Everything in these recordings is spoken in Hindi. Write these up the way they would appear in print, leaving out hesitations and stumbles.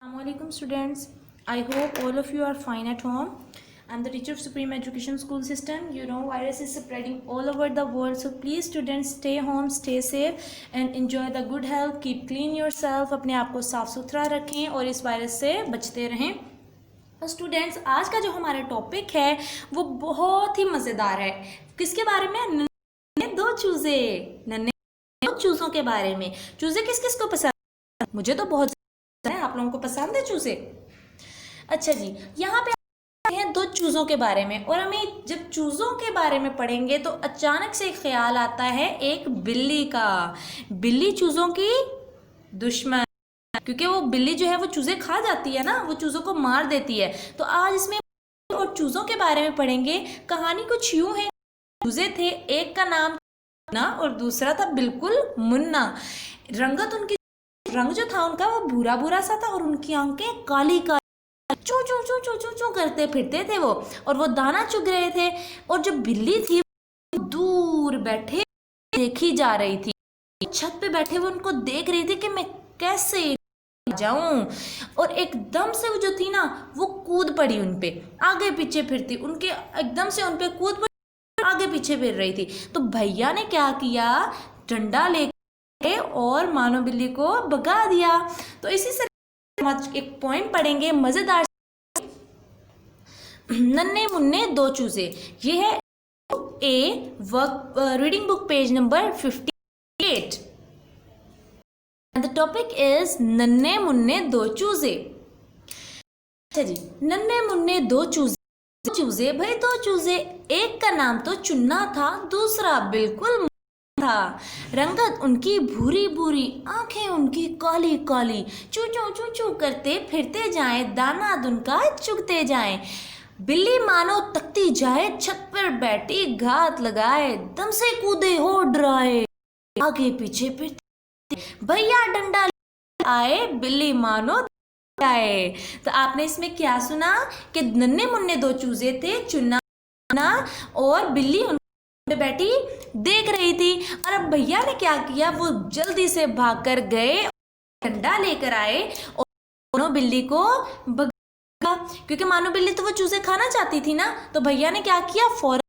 Assalamualaikum students. I hope all of you are fine at home. I'm the teacher of Supreme Education School System. You know virus is spreading all over the world, so please students stay home, stay safe and enjoy the good health. Keep clean yourself. अपने आप को साफ सुथरा रखें और इस वायरस से बचते रहें. तो स्टूडेंट्स आज का जो हमारा टॉपिक है वो बहुत ही मज़ेदार है. किसके बारे में? नन्हे दो चूजे. नन्हे दो चूजों के बारे में. चूजे किस किस को पसंद? मुझे तो बहुत है. आप लोगों को पसंद है चूजे? अच्छा जी, यहाँ पे हैं दो चूजों के बारे में. और हमें जब चूजों के बारे में पढ़ेंगे तो अचानक से ख्याल आता है एक बिल्ली का. बिल्ली चूजों की दुश्मन, क्योंकि वो बिल्ली जो है वो चूजे खा जाती है ना, वो चूजों को मार देती है. तो आज इसमें और चूजों के बारे में पढ़ेंगे. कहानी कुछ यूं है. चूजे थे, एक का नाम ना और दूसरा था बिल्कुल मुन्ना. रंग जो था उनका वो भूरा भूरा सा था और उनकी आंखें काली काली. चू चू चू चू चू चू करते फिरते थे वो, और वो दाना चुग रहे थे. और जो बिल्ली थी दूर बैठे देखी जा रही थी. छत पे बैठे वो उनको देख रही थी कि मैं कैसे जाऊं. और एकदम से वो जो थी ना वो कूद पड़ी उनपे. आगे पीछे फिरती उनके, एकदम से उनपे कूद पड़ी, आगे पीछे फिर रही थी. तो भैया ने क्या किया, डंडा लेके और मानो बिल्ली को भगा दिया. तो इसी से एक पॉइंट पढ़ेंगे मजेदार. नन्हे मुन्ने दो चूजे. ये है a work reading book page number 58. The topic is नन्हे मुन्ने दो चूजे. अच्छा जी, नन्हे मुन्ने दो चूजे. चूजे भाई दो चूजे. एक का नाम तो चुन्ना था, दूसरा बिल्कुल था. रंगत उनकी भूरी भूरी, आंखें उनकी काली काली. चू चू चू चू करते फिरते जाएं, दाना उनका चुगते जाएं. बिल्ली मानो तकती जाए, छत पर बैठी घात लगाए. दम से कूदे हो डराए, आगे पीछे फिरते. भैया डंडा आए, बिल्ली मानो आए. तो आपने इसमें क्या सुना कि नन्हे मुन्ने दो चूजे थे, चुन्ना और बिल्ली पे बैठी देख रही थी. और अब भैया ने क्या किया, वो जल्दी से भागकर गए, डंडा लेकर आए और मानो बिल्ली को भगा. क्योंकि मानो बिल्ली तो वो चूजे खाना चाहती थी ना, तो भैया ने क्या किया, फौरन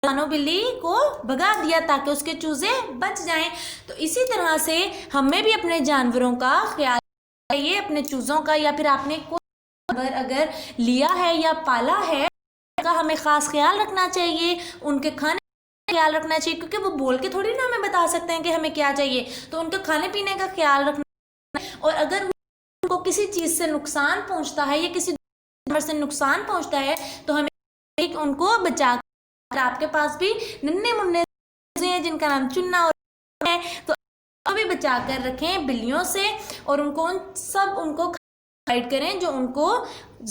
मानो बिल्ली को भगा दिया ताकि उसके चूजे बच जाएं. तो इसी तरह से हमें भी अपने जानवरों का ख्याल चाहिए, अपने चूजों का, या फिर आपने कोई अगर लिया है या पाला है का हमें खास ख्याल रखना चाहिए. उनके खाने ख्याल रखना चाहिए, क्योंकि वो बोल के थोड़ी ना हमें बता सकते हैं कि हमें क्या चाहिए. तो उनके खाने पीने का ख्याल रखना. और अगर उनको किसी चीज़ से नुकसान पहुंचता है या किसी जानवर से नुकसान पहुंचता है तो हमें उनको बचा कर. आपके पास भी नन्हे मुन्ने हैं जिनका नाम चुन्ना और है, तो भी बचा कर रखें बिल्लियों से. और उनको गाइड करें जो उनको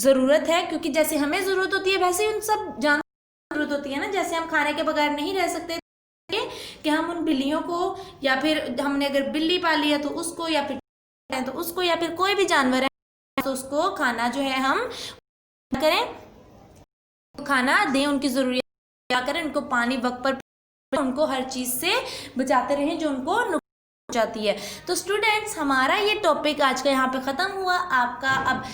ज़रूरत है, क्योंकि जैसे हमें ज़रूरत होती है वैसे ही उन सब जानवर जरूरत होती है ना. जैसे हम खाने के बगैर नहीं रह सकते कि हम उन बिल्लियों को, या फिर हमने अगर बिल्ली पाली है तो उसको, या फिर कोई भी जानवर है तो उसको खाना जो है हम करें, खाना दें, उनकी जरूरत क्या करें, उनको पानी वक्त पर, उनको हर चीज से बचाते रहें जो उनको नुकसान जाती है. तो स्टूडेंट्स हमारा ये टॉपिक आज का यहाँ पे खत्म हुआ. आपका अब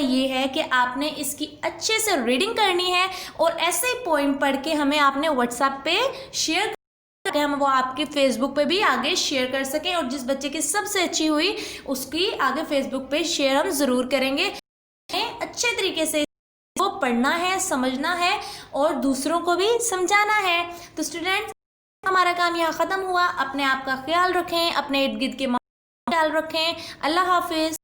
ये है कि आपने इसकी अच्छे से रीडिंग करनी है और ऐसे ही पोइम पढ़ के हमें आपने व्हाट्सएप पे शेयर करके हम वो आपके फेसबुक पे भी आगे शेयर कर सकें. और जिस बच्चे की सबसे अच्छी हुई उसकी आगे फेसबुक पे शेयर हम ज़रूर करेंगे. अच्छे तरीके से वो पढ़ना है, समझना है और दूसरों को भी समझाना है. तो स्टूडेंट्स हमारा काम यहाँ ख़त्म हुआ. अपने आप का ख्याल रखें, अपने इर्द गिर्द के ख्याल रखें. अल्लाह हाफिज़.